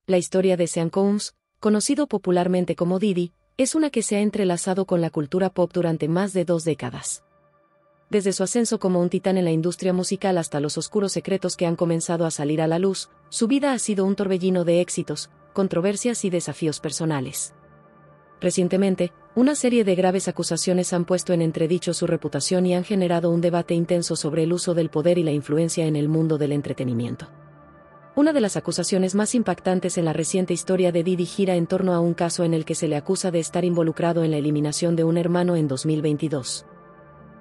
La historia de Sean Combs, conocido popularmente como Diddy, es una que se ha entrelazado con la cultura pop durante más de 2 décadas. Desde su ascenso como un titán en la industria musical hasta los oscuros secretos que han comenzado a salir a la luz, su vida ha sido un torbellino de éxitos, controversias y desafíos personales. Recientemente, una serie de graves acusaciones han puesto en entredicho su reputación y han generado un debate intenso sobre el uso del poder y la influencia en el mundo del entretenimiento. Una de las acusaciones más impactantes en la reciente historia de Diddy gira en torno a un caso en el que se le acusa de estar involucrado en la eliminación de un hermano en 2022.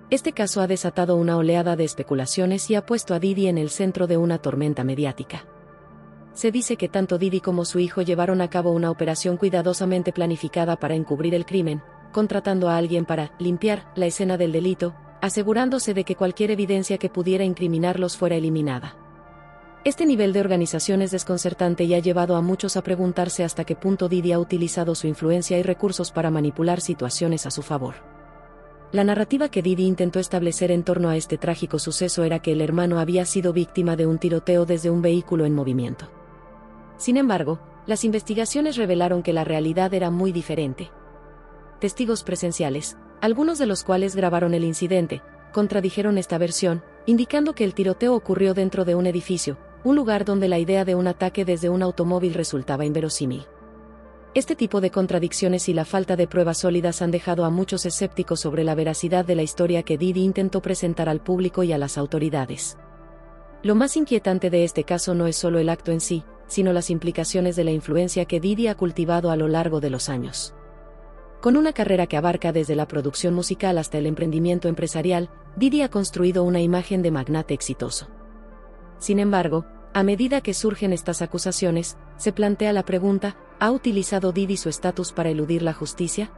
Este caso ha desatado una oleada de especulaciones y ha puesto a Diddy en el centro de una tormenta mediática. Se dice que tanto Diddy como su hijo llevaron a cabo una operación cuidadosamente planificada para encubrir el crimen, contratando a alguien para limpiar la escena del delito, asegurándose de que cualquier evidencia que pudiera incriminarlos fuera eliminada. Este nivel de organización es desconcertante y ha llevado a muchos a preguntarse hasta qué punto Diddy ha utilizado su influencia y recursos para manipular situaciones a su favor. La narrativa que Diddy intentó establecer en torno a este trágico suceso era que el hermano había sido víctima de un tiroteo desde un vehículo en movimiento. Sin embargo, las investigaciones revelaron que la realidad era muy diferente. Testigos presenciales, algunos de los cuales grabaron el incidente, contradijeron esta versión, indicando que el tiroteo ocurrió dentro de un edificio, un lugar donde la idea de un ataque desde un automóvil resultaba inverosímil. Este tipo de contradicciones y la falta de pruebas sólidas han dejado a muchos escépticos sobre la veracidad de la historia que Diddy intentó presentar al público y a las autoridades. Lo más inquietante de este caso no es solo el acto en sí, sino las implicaciones de la influencia que Diddy ha cultivado a lo largo de los años. Con una carrera que abarca desde la producción musical hasta el emprendimiento empresarial, Diddy ha construido una imagen de magnate exitoso. Sin embargo, a medida que surgen estas acusaciones, se plantea la pregunta: ¿ha utilizado Diddy su estatus para eludir la justicia?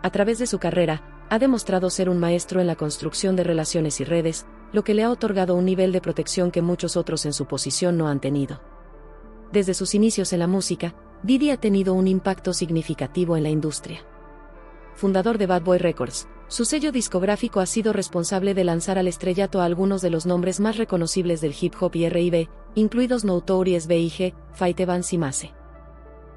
A través de su carrera, ha demostrado ser un maestro en la construcción de relaciones y redes, lo que le ha otorgado un nivel de protección que muchos otros en su posición no han tenido. Desde sus inicios en la música, Diddy ha tenido un impacto significativo en la industria. Fundador de Bad Boy Records, su sello discográfico ha sido responsable de lanzar al estrellato a algunos de los nombres más reconocibles del hip hop y R&B, incluidos Notorious B.I.G., Faith Evans y Mase.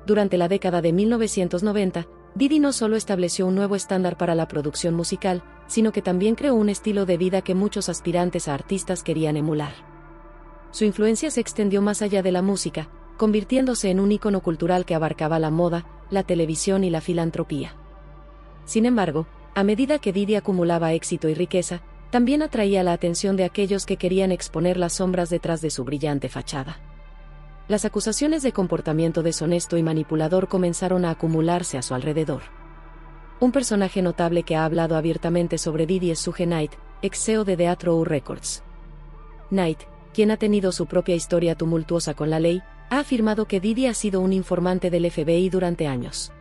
Durante la década de 1990, Diddy no solo estableció un nuevo estándar para la producción musical, sino que también creó un estilo de vida que muchos aspirantes a artistas querían emular. Su influencia se extendió más allá de la música, convirtiéndose en un ícono cultural que abarcaba la moda, la televisión y la filantropía. Sin embargo, a medida que Diddy acumulaba éxito y riqueza, también atraía la atención de aquellos que querían exponer las sombras detrás de su brillante fachada. Las acusaciones de comportamiento deshonesto y manipulador comenzaron a acumularse a su alrededor. Un personaje notable que ha hablado abiertamente sobre Diddy es Suge Knight, ex CEO de Death Row Records. Knight, quien ha tenido su propia historia tumultuosa con la ley, ha afirmado que Diddy ha sido un informante del FBI durante años.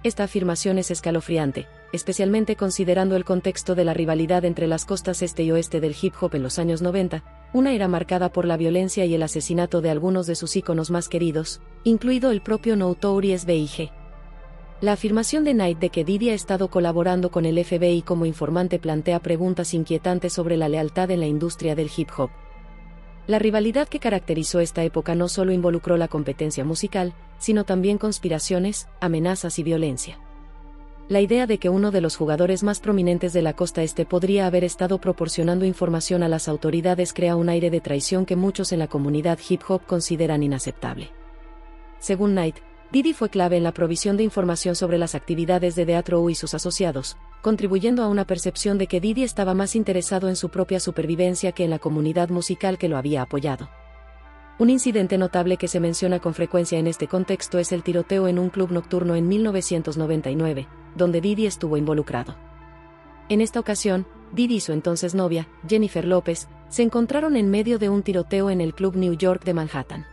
Esta afirmación es escalofriante, especialmente considerando el contexto de la rivalidad entre las costas este y oeste del hip hop en los años 90, una era marcada por la violencia y el asesinato de algunos de sus íconos más queridos, incluido el propio Notorious B.I.G. La afirmación de Knight de que Diddy ha estado colaborando con el FBI como informante plantea preguntas inquietantes sobre la lealtad en la industria del hip hop. La rivalidad que caracterizó esta época no solo involucró la competencia musical, sino también conspiraciones, amenazas y violencia. La idea de que uno de los jugadores más prominentes de la costa este podría haber estado proporcionando información a las autoridades crea un aire de traición que muchos en la comunidad hip hop consideran inaceptable. Según Knight, Diddy fue clave en la provisión de información sobre las actividades de Death Row y sus asociados, contribuyendo a una percepción de que Diddy estaba más interesado en su propia supervivencia que en la comunidad musical que lo había apoyado. Un incidente notable que se menciona con frecuencia en este contexto es el tiroteo en un club nocturno en 1999, donde Diddy estuvo involucrado. En esta ocasión, Diddy y su entonces novia, Jennifer López, se encontraron en medio de un tiroteo en el Club New York de Manhattan.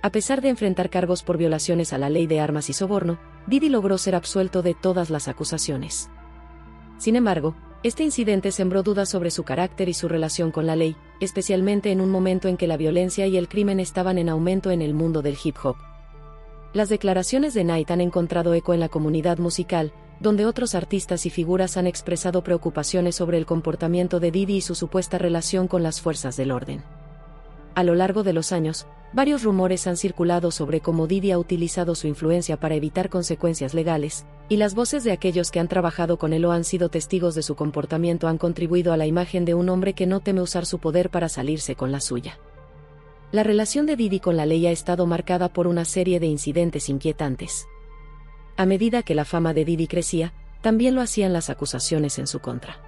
A pesar de enfrentar cargos por violaciones a la ley de armas y soborno, Diddy logró ser absuelto de todas las acusaciones. Sin embargo, este incidente sembró dudas sobre su carácter y su relación con la ley, especialmente en un momento en que la violencia y el crimen estaban en aumento en el mundo del hip hop. Las declaraciones de Knight han encontrado eco en la comunidad musical, donde otros artistas y figuras han expresado preocupaciones sobre el comportamiento de Diddy y su supuesta relación con las fuerzas del orden. A lo largo de los años, varios rumores han circulado sobre cómo Diddy ha utilizado su influencia para evitar consecuencias legales, y las voces de aquellos que han trabajado con él o han sido testigos de su comportamiento han contribuido a la imagen de un hombre que no teme usar su poder para salirse con la suya. La relación de Diddy con la ley ha estado marcada por una serie de incidentes inquietantes. A medida que la fama de Diddy crecía, también lo hacían las acusaciones en su contra.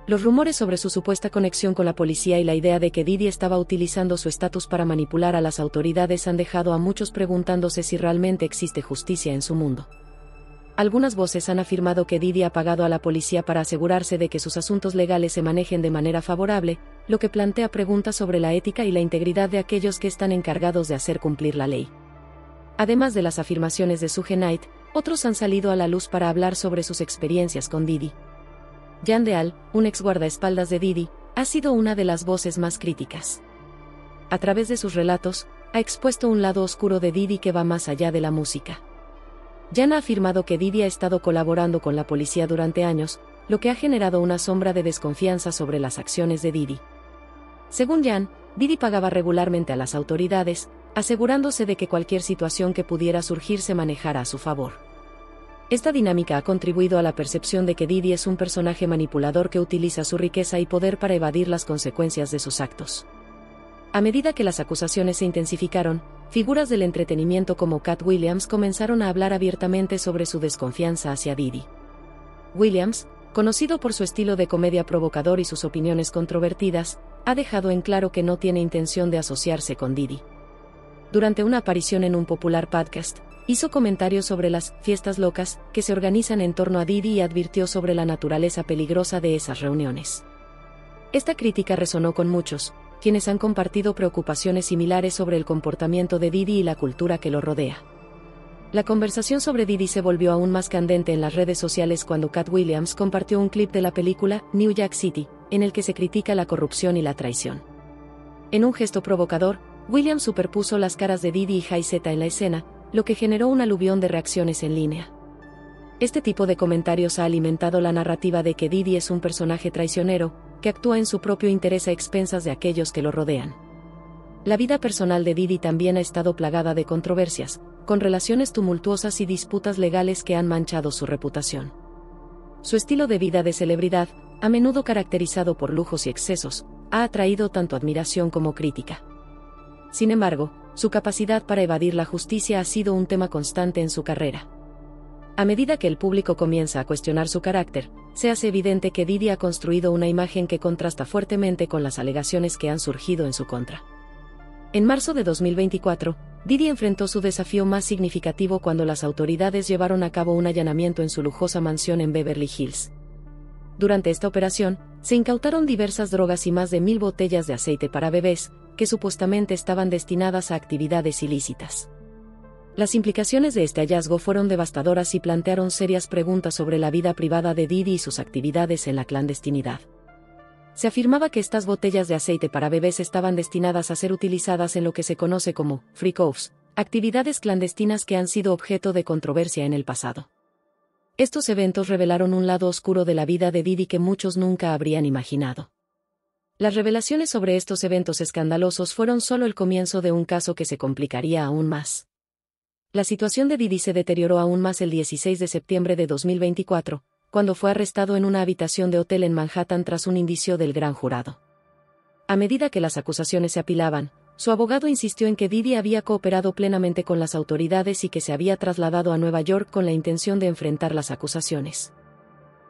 Los rumores sobre su supuesta conexión con la policía y la idea de que Diddy estaba utilizando su estatus para manipular a las autoridades han dejado a muchos preguntándose si realmente existe justicia en su mundo. Algunas voces han afirmado que Diddy ha pagado a la policía para asegurarse de que sus asuntos legales se manejen de manera favorable, lo que plantea preguntas sobre la ética y la integridad de aquellos que están encargados de hacer cumplir la ley. Además de las afirmaciones de Suge Knight, otros han salido a la luz para hablar sobre sus experiencias con Diddy. Jan Deal, un ex guardaespaldas de Diddy, ha sido una de las voces más críticas. A través de sus relatos, ha expuesto un lado oscuro de Diddy que va más allá de la música. Jan ha afirmado que Diddy ha estado colaborando con la policía durante años, lo que ha generado una sombra de desconfianza sobre las acciones de Diddy. Según Jan, Diddy pagaba regularmente a las autoridades, asegurándose de que cualquier situación que pudiera surgir se manejara a su favor. Esta dinámica ha contribuido a la percepción de que Diddy es un personaje manipulador que utiliza su riqueza y poder para evadir las consecuencias de sus actos. A medida que las acusaciones se intensificaron, figuras del entretenimiento como Katt Williams comenzaron a hablar abiertamente sobre su desconfianza hacia Diddy. Williams, conocido por su estilo de comedia provocador y sus opiniones controvertidas, ha dejado en claro que no tiene intención de asociarse con Diddy. Durante una aparición en un popular podcast, hizo comentarios sobre las fiestas locas que se organizan en torno a Diddy y advirtió sobre la naturaleza peligrosa de esas reuniones. Esta crítica resonó con muchos, quienes han compartido preocupaciones similares sobre el comportamiento de Diddy y la cultura que lo rodea. La conversación sobre Diddy se volvió aún más candente en las redes sociales cuando Katt Williams compartió un clip de la película New Jack City, en el que se critica la corrupción y la traición. En un gesto provocador, Williams superpuso las caras de Diddy y Jay-Z en la escena, lo que generó un aluvión de reacciones en línea. Este tipo de comentarios ha alimentado la narrativa de que Diddy es un personaje traicionero, que actúa en su propio interés a expensas de aquellos que lo rodean. La vida personal de Diddy también ha estado plagada de controversias, con relaciones tumultuosas y disputas legales que han manchado su reputación. Su estilo de vida de celebridad, a menudo caracterizado por lujos y excesos, ha atraído tanto admiración como crítica. Sin embargo, su capacidad para evadir la justicia ha sido un tema constante en su carrera. A medida que el público comienza a cuestionar su carácter, se hace evidente que Diddy ha construido una imagen que contrasta fuertemente con las alegaciones que han surgido en su contra. En marzo de 2024, Diddy enfrentó su desafío más significativo cuando las autoridades llevaron a cabo un allanamiento en su lujosa mansión en Beverly Hills. Durante esta operación, se incautaron diversas drogas y más de 1,000 botellas de aceite para bebés, que supuestamente estaban destinadas a actividades ilícitas. Las implicaciones de este hallazgo fueron devastadoras y plantearon serias preguntas sobre la vida privada de Diddy y sus actividades en la clandestinidad. Se afirmaba que estas botellas de aceite para bebés estaban destinadas a ser utilizadas en lo que se conoce como freak offs, actividades clandestinas que han sido objeto de controversia en el pasado. Estos eventos revelaron un lado oscuro de la vida de Diddy que muchos nunca habrían imaginado. Las revelaciones sobre estos eventos escandalosos fueron solo el comienzo de un caso que se complicaría aún más. La situación de Diddy se deterioró aún más el 16 de septiembre de 2024, cuando fue arrestado en una habitación de hotel en Manhattan tras un indicio del gran jurado. A medida que las acusaciones se apilaban, su abogado insistió en que Diddy había cooperado plenamente con las autoridades y que se había trasladado a Nueva York con la intención de enfrentar las acusaciones.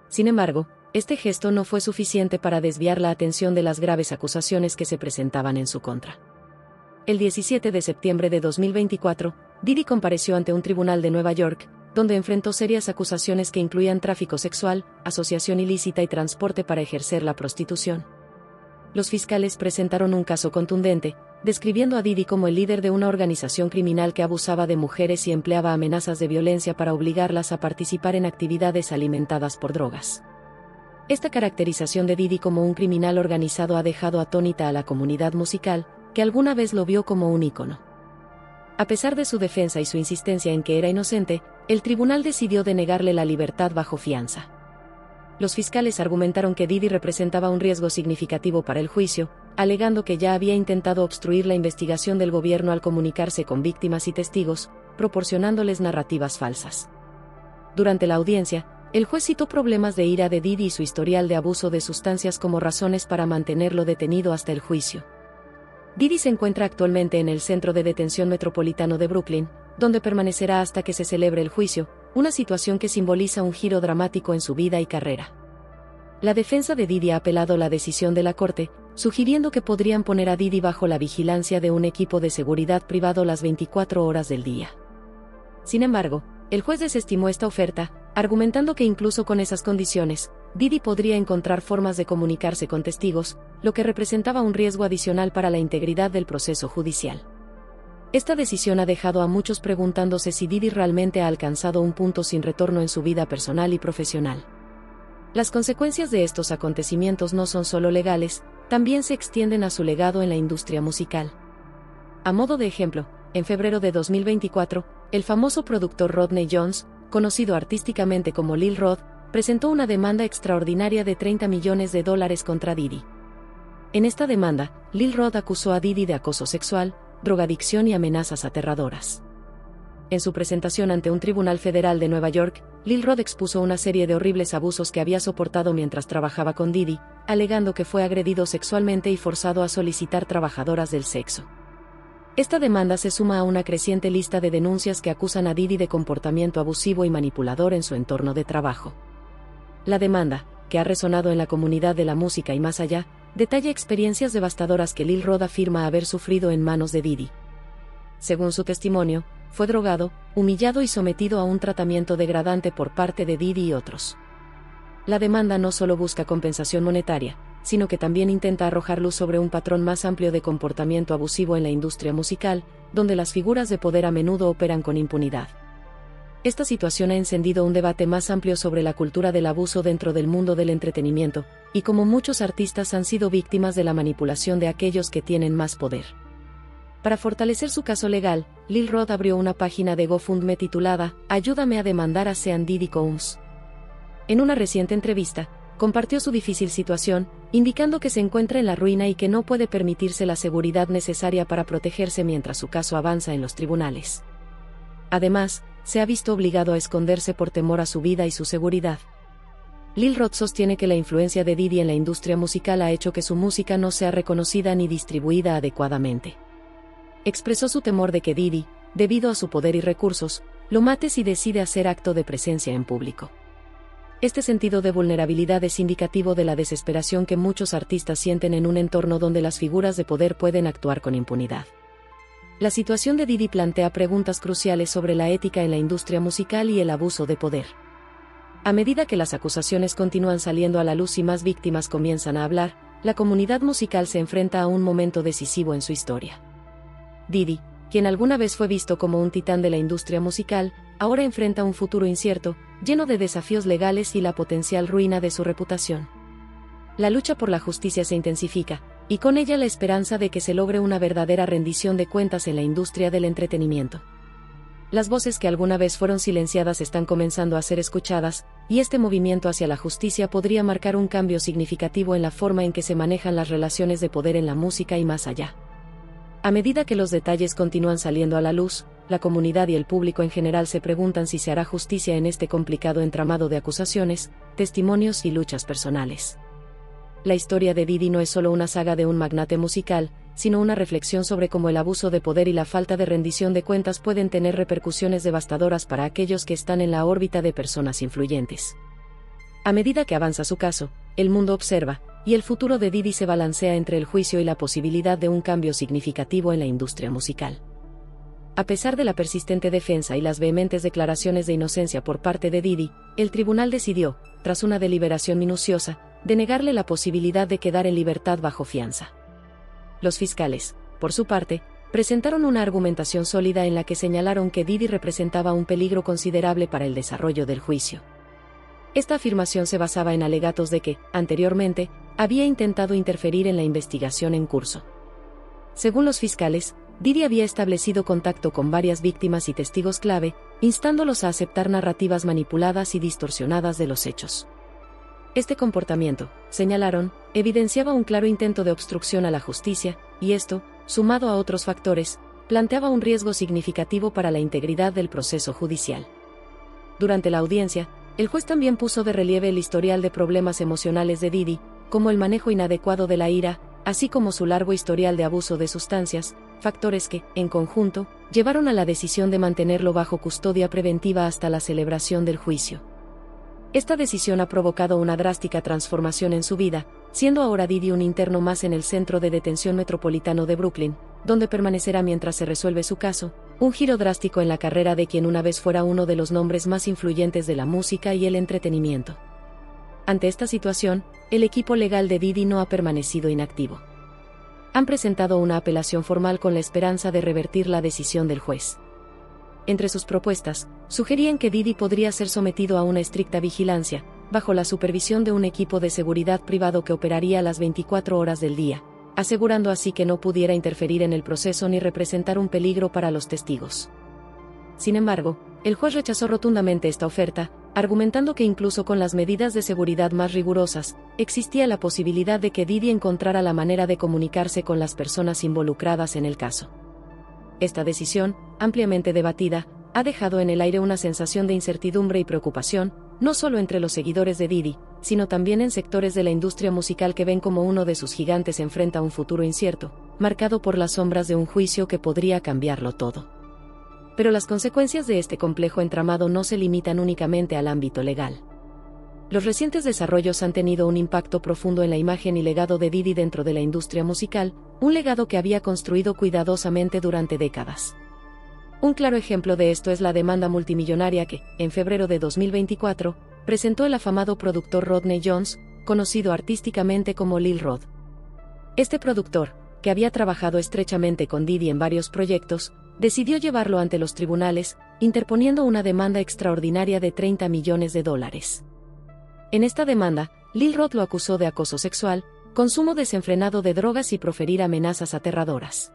Sin embargo, este gesto no fue suficiente para desviar la atención de las graves acusaciones que se presentaban en su contra. El 17 de septiembre de 2024, Diddy compareció ante un tribunal de Nueva York, donde enfrentó serias acusaciones que incluían tráfico sexual, asociación ilícita y transporte para ejercer la prostitución. Los fiscales presentaron un caso contundente, describiendo a Diddy como el líder de una organización criminal que abusaba de mujeres y empleaba amenazas de violencia para obligarlas a participar en actividades alimentadas por drogas. Esta caracterización de Diddy como un criminal organizado ha dejado atónita a la comunidad musical, que alguna vez lo vio como un ícono. A pesar de su defensa y su insistencia en que era inocente, el tribunal decidió denegarle la libertad bajo fianza. Los fiscales argumentaron que Diddy representaba un riesgo significativo para el juicio, alegando que ya había intentado obstruir la investigación del gobierno al comunicarse con víctimas y testigos, proporcionándoles narrativas falsas. Durante la audiencia, el juez citó problemas de ira de Diddy y su historial de abuso de sustancias como razones para mantenerlo detenido hasta el juicio. Diddy se encuentra actualmente en el Centro de Detención Metropolitano de Brooklyn, donde permanecerá hasta que se celebre el juicio, una situación que simboliza un giro dramático en su vida y carrera. La defensa de Diddy ha apelado la decisión de la Corte, sugiriendo que podrían poner a Diddy bajo la vigilancia de un equipo de seguridad privado las 24 horas del día. Sin embargo, el juez desestimó esta oferta, argumentando que incluso con esas condiciones, Diddy podría encontrar formas de comunicarse con testigos, lo que representaba un riesgo adicional para la integridad del proceso judicial. Esta decisión ha dejado a muchos preguntándose si Diddy realmente ha alcanzado un punto sin retorno en su vida personal y profesional. Las consecuencias de estos acontecimientos no son solo legales, también se extienden a su legado en la industria musical. A modo de ejemplo, en febrero de 2024, el famoso productor Rodney Jones, conocido artísticamente como Lil Rod, presentó una demanda extraordinaria de $30 millones contra Diddy. En esta demanda, Lil Rod acusó a Diddy de acoso sexual, drogadicción y amenazas aterradoras. En su presentación ante un tribunal federal de Nueva York, Lil Rod expuso una serie de horribles abusos que había soportado mientras trabajaba con Diddy, alegando que fue agredido sexualmente y forzado a solicitar trabajadoras del sexo. Esta demanda se suma a una creciente lista de denuncias que acusan a Diddy de comportamiento abusivo y manipulador en su entorno de trabajo. La demanda, que ha resonado en la comunidad de la música y más allá, detalla experiencias devastadoras que Lil Rod afirma haber sufrido en manos de Diddy. Según su testimonio, fue drogado, humillado y sometido a un tratamiento degradante por parte de Diddy y otros. La demanda no solo busca compensación monetaria, sino que también intenta arrojar luz sobre un patrón más amplio de comportamiento abusivo en la industria musical, donde las figuras de poder a menudo operan con impunidad. Esta situación ha encendido un debate más amplio sobre la cultura del abuso dentro del mundo del entretenimiento, y cómo muchos artistas han sido víctimas de la manipulación de aquellos que tienen más poder. Para fortalecer su caso legal, Lil Rod abrió una página de GoFundMe titulada "Ayúdame a demandar a Sean Diddy Combs". En una reciente entrevista, compartió su difícil situación, indicando que se encuentra en la ruina y que no puede permitirse la seguridad necesaria para protegerse mientras su caso avanza en los tribunales. Además, se ha visto obligado a esconderse por temor a su vida y su seguridad. Lil Rod sostiene que la influencia de Diddy en la industria musical ha hecho que su música no sea reconocida ni distribuida adecuadamente. Expresó su temor de que Diddy, debido a su poder y recursos, lo mate si decide hacer acto de presencia en público. Este sentido de vulnerabilidad es indicativo de la desesperación que muchos artistas sienten en un entorno donde las figuras de poder pueden actuar con impunidad. La situación de Diddy plantea preguntas cruciales sobre la ética en la industria musical y el abuso de poder. A medida que las acusaciones continúan saliendo a la luz y más víctimas comienzan a hablar, la comunidad musical se enfrenta a un momento decisivo en su historia. Diddy, quien alguna vez fue visto como un titán de la industria musical, ahora enfrenta un futuro incierto, lleno de desafíos legales y la potencial ruina de su reputación. La lucha por la justicia se intensifica, y con ella la esperanza de que se logre una verdadera rendición de cuentas en la industria del entretenimiento. Las voces que alguna vez fueron silenciadas están comenzando a ser escuchadas, y este movimiento hacia la justicia podría marcar un cambio significativo en la forma en que se manejan las relaciones de poder en la música y más allá. A medida que los detalles continúan saliendo a la luz, la comunidad y el público en general se preguntan si se hará justicia en este complicado entramado de acusaciones, testimonios y luchas personales. La historia de Diddy no es solo una saga de un magnate musical, sino una reflexión sobre cómo el abuso de poder y la falta de rendición de cuentas pueden tener repercusiones devastadoras para aquellos que están en la órbita de personas influyentes. A medida que avanza su caso, el mundo observa, y el futuro de Diddy se balancea entre el juicio y la posibilidad de un cambio significativo en la industria musical. A pesar de la persistente defensa y las vehementes declaraciones de inocencia por parte de Diddy, el tribunal decidió, tras una deliberación minuciosa, denegarle la posibilidad de quedar en libertad bajo fianza. Los fiscales, por su parte, presentaron una argumentación sólida en la que señalaron que Diddy representaba un peligro considerable para el desarrollo del juicio. Esta afirmación se basaba en alegatos de que, anteriormente, había intentado interferir en la investigación en curso. Según los fiscales, Diddy había establecido contacto con varias víctimas y testigos clave, instándolos a aceptar narrativas manipuladas y distorsionadas de los hechos. Este comportamiento, señalaron, evidenciaba un claro intento de obstrucción a la justicia, y esto, sumado a otros factores, planteaba un riesgo significativo para la integridad del proceso judicial. Durante la audiencia, el juez también puso de relieve el historial de problemas emocionales de Diddy, como el manejo inadecuado de la ira, así como su largo historial de abuso de sustancias, factores que, en conjunto, llevaron a la decisión de mantenerlo bajo custodia preventiva hasta la celebración del juicio. Esta decisión ha provocado una drástica transformación en su vida, siendo ahora Diddy un interno más en el Centro de Detención Metropolitano de Brooklyn, donde permanecerá mientras se resuelve su caso, un giro drástico en la carrera de quien una vez fuera uno de los nombres más influyentes de la música y el entretenimiento. Ante esta situación, el equipo legal de Diddy no ha permanecido inactivo. Han presentado una apelación formal con la esperanza de revertir la decisión del juez. Entre sus propuestas, sugerían que Diddy podría ser sometido a una estricta vigilancia, bajo la supervisión de un equipo de seguridad privado que operaría las 24 horas del día, asegurando así que no pudiera interferir en el proceso ni representar un peligro para los testigos. Sin embargo, el juez rechazó rotundamente esta oferta, argumentando que incluso con las medidas de seguridad más rigurosas, existía la posibilidad de que Diddy encontrara la manera de comunicarse con las personas involucradas en el caso. Esta decisión, ampliamente debatida, ha dejado en el aire una sensación de incertidumbre y preocupación, no solo entre los seguidores de Diddy, sino también en sectores de la industria musical que ven como uno de sus gigantes enfrenta un futuro incierto, marcado por las sombras de un juicio que podría cambiarlo todo. Pero las consecuencias de este complejo entramado no se limitan únicamente al ámbito legal. Los recientes desarrollos han tenido un impacto profundo en la imagen y legado de Diddy dentro de la industria musical, un legado que había construido cuidadosamente durante décadas. Un claro ejemplo de esto es la demanda multimillonaria que, en febrero de 2024, presentó el afamado productor Rodney Jones, conocido artísticamente como Lil Rod. Este productor, que había trabajado estrechamente con Diddy en varios proyectos, decidió llevarlo ante los tribunales, interponiendo una demanda extraordinaria de $30 millones. En esta demanda, Lil Rod lo acusó de acoso sexual, consumo desenfrenado de drogas y proferir amenazas aterradoras.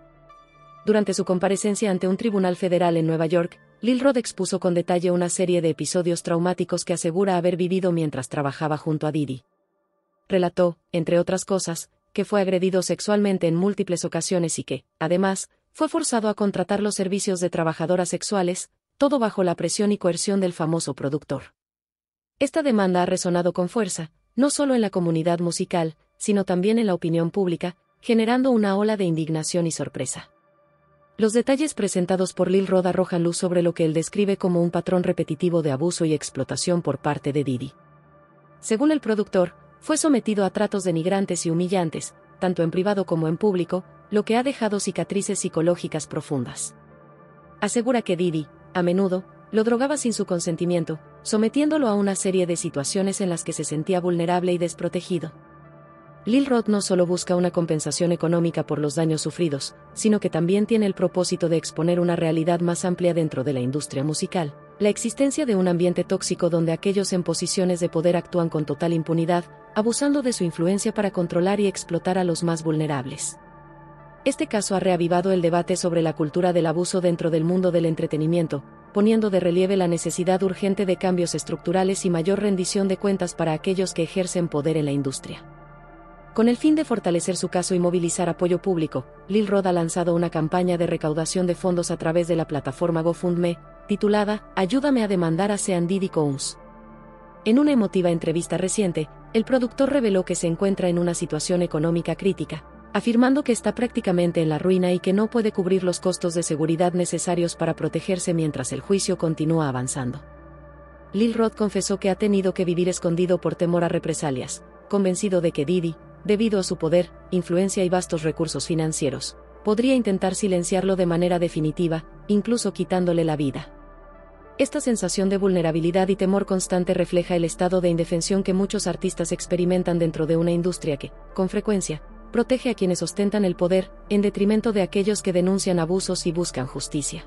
Durante su comparecencia ante un tribunal federal en Nueva York, Lil Rod expuso con detalle una serie de episodios traumáticos que asegura haber vivido mientras trabajaba junto a Diddy. Relató, entre otras cosas, que fue agredido sexualmente en múltiples ocasiones y que, además, fue forzado a contratar los servicios de trabajadoras sexuales, todo bajo la presión y coerción del famoso productor. Esta demanda ha resonado con fuerza, no solo en la comunidad musical, sino también en la opinión pública, generando una ola de indignación y sorpresa. Los detalles presentados por Lil Rod arrojan luz sobre lo que él describe como un patrón repetitivo de abuso y explotación por parte de Diddy. Según el productor, fue sometido a tratos denigrantes y humillantes, tanto en privado como en público, lo que ha dejado cicatrices psicológicas profundas. Asegura que Diddy, a menudo, lo drogaba sin su consentimiento, sometiéndolo a una serie de situaciones en las que se sentía vulnerable y desprotegido. Lil Rod no solo busca una compensación económica por los daños sufridos, sino que también tiene el propósito de exponer una realidad más amplia dentro de la industria musical, la existencia de un ambiente tóxico donde aquellos en posiciones de poder actúan con total impunidad, abusando de su influencia para controlar y explotar a los más vulnerables. Este caso ha reavivado el debate sobre la cultura del abuso dentro del mundo del entretenimiento, poniendo de relieve la necesidad urgente de cambios estructurales y mayor rendición de cuentas para aquellos que ejercen poder en la industria. Con el fin de fortalecer su caso y movilizar apoyo público, Lil Rod ha lanzado una campaña de recaudación de fondos a través de la plataforma GoFundMe, titulada Ayúdame a demandar a Sean Diddy Combs. En una emotiva entrevista reciente, el productor reveló que se encuentra en una situación económica crítica, afirmando que está prácticamente en la ruina y que no puede cubrir los costos de seguridad necesarios para protegerse mientras el juicio continúa avanzando. Lil Rod confesó que ha tenido que vivir escondido por temor a represalias, convencido de que Diddy, debido a su poder, influencia y vastos recursos financieros, podría intentar silenciarlo de manera definitiva, incluso quitándole la vida. Esta sensación de vulnerabilidad y temor constante refleja el estado de indefensión que muchos artistas experimentan dentro de una industria que, con frecuencia, protege a quienes ostentan el poder, en detrimento de aquellos que denuncian abusos y buscan justicia.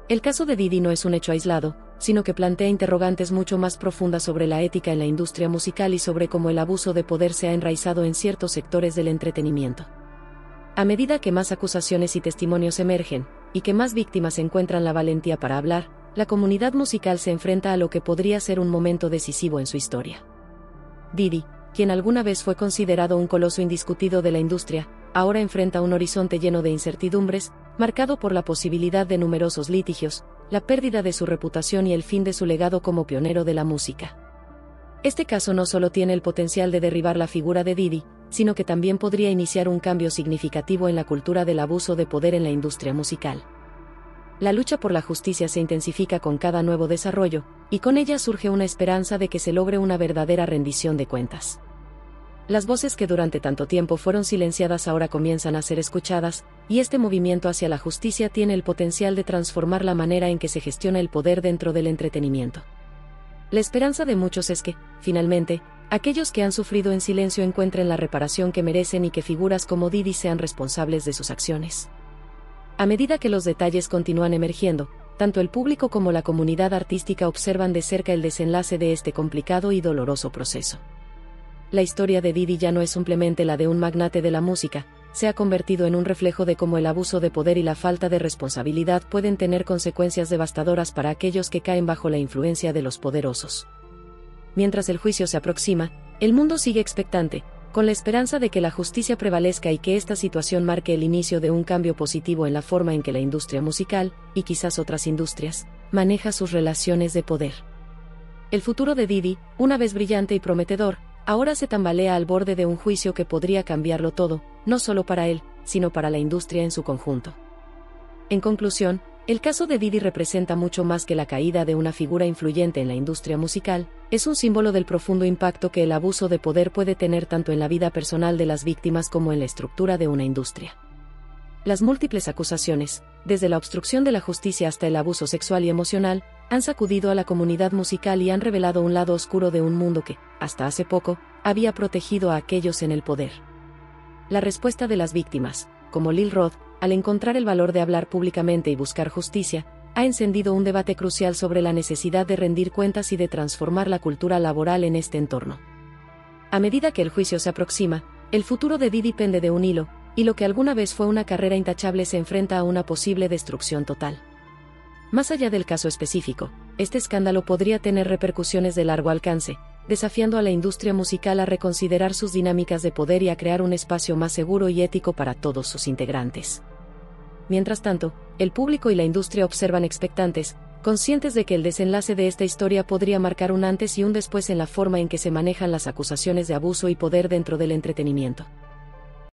El caso de Diddy no es un hecho aislado, sino que plantea interrogantes mucho más profundas sobre la ética en la industria musical y sobre cómo el abuso de poder se ha enraizado en ciertos sectores del entretenimiento. A medida que más acusaciones y testimonios emergen, y que más víctimas encuentran la valentía para hablar, la comunidad musical se enfrenta a lo que podría ser un momento decisivo en su historia. Diddy, quien alguna vez fue considerado un coloso indiscutido de la industria, ahora enfrenta un horizonte lleno de incertidumbres, marcado por la posibilidad de numerosos litigios, la pérdida de su reputación y el fin de su legado como pionero de la música. Este caso no solo tiene el potencial de derribar la figura de Diddy, sino que también podría iniciar un cambio significativo en la cultura del abuso de poder en la industria musical. La lucha por la justicia se intensifica con cada nuevo desarrollo, y con ella surge una esperanza de que se logre una verdadera rendición de cuentas. Las voces que durante tanto tiempo fueron silenciadas ahora comienzan a ser escuchadas, y este movimiento hacia la justicia tiene el potencial de transformar la manera en que se gestiona el poder dentro del entretenimiento. La esperanza de muchos es que, finalmente, aquellos que han sufrido en silencio encuentren la reparación que merecen y que figuras como Diddy sean responsables de sus acciones. A medida que los detalles continúan emergiendo, tanto el público como la comunidad artística observan de cerca el desenlace de este complicado y doloroso proceso. La historia de Diddy ya no es simplemente la de un magnate de la música, se ha convertido en un reflejo de cómo el abuso de poder y la falta de responsabilidad pueden tener consecuencias devastadoras para aquellos que caen bajo la influencia de los poderosos. Mientras el juicio se aproxima, el mundo sigue expectante, con la esperanza de que la justicia prevalezca y que esta situación marque el inicio de un cambio positivo en la forma en que la industria musical, y quizás otras industrias, maneja sus relaciones de poder. El futuro de Diddy, una vez brillante y prometedor, ahora se tambalea al borde de un juicio que podría cambiarlo todo, no solo para él, sino para la industria en su conjunto. En conclusión, el caso de Diddy representa mucho más que la caída de una figura influyente en la industria musical, es un símbolo del profundo impacto que el abuso de poder puede tener tanto en la vida personal de las víctimas como en la estructura de una industria. Las múltiples acusaciones, desde la obstrucción de la justicia hasta el abuso sexual y emocional, han sacudido a la comunidad musical y han revelado un lado oscuro de un mundo que, hasta hace poco, había protegido a aquellos en el poder. La respuesta de las víctimas, como Lil Rod, al encontrar el valor de hablar públicamente y buscar justicia, ha encendido un debate crucial sobre la necesidad de rendir cuentas y de transformar la cultura laboral en este entorno. A medida que el juicio se aproxima, el futuro de Diddy pende de un hilo, y lo que alguna vez fue una carrera intachable se enfrenta a una posible destrucción total. Más allá del caso específico, este escándalo podría tener repercusiones de largo alcance, desafiando a la industria musical a reconsiderar sus dinámicas de poder y a crear un espacio más seguro y ético para todos sus integrantes. Mientras tanto, el público y la industria observan expectantes, conscientes de que el desenlace de esta historia podría marcar un antes y un después en la forma en que se manejan las acusaciones de abuso y poder dentro del entretenimiento.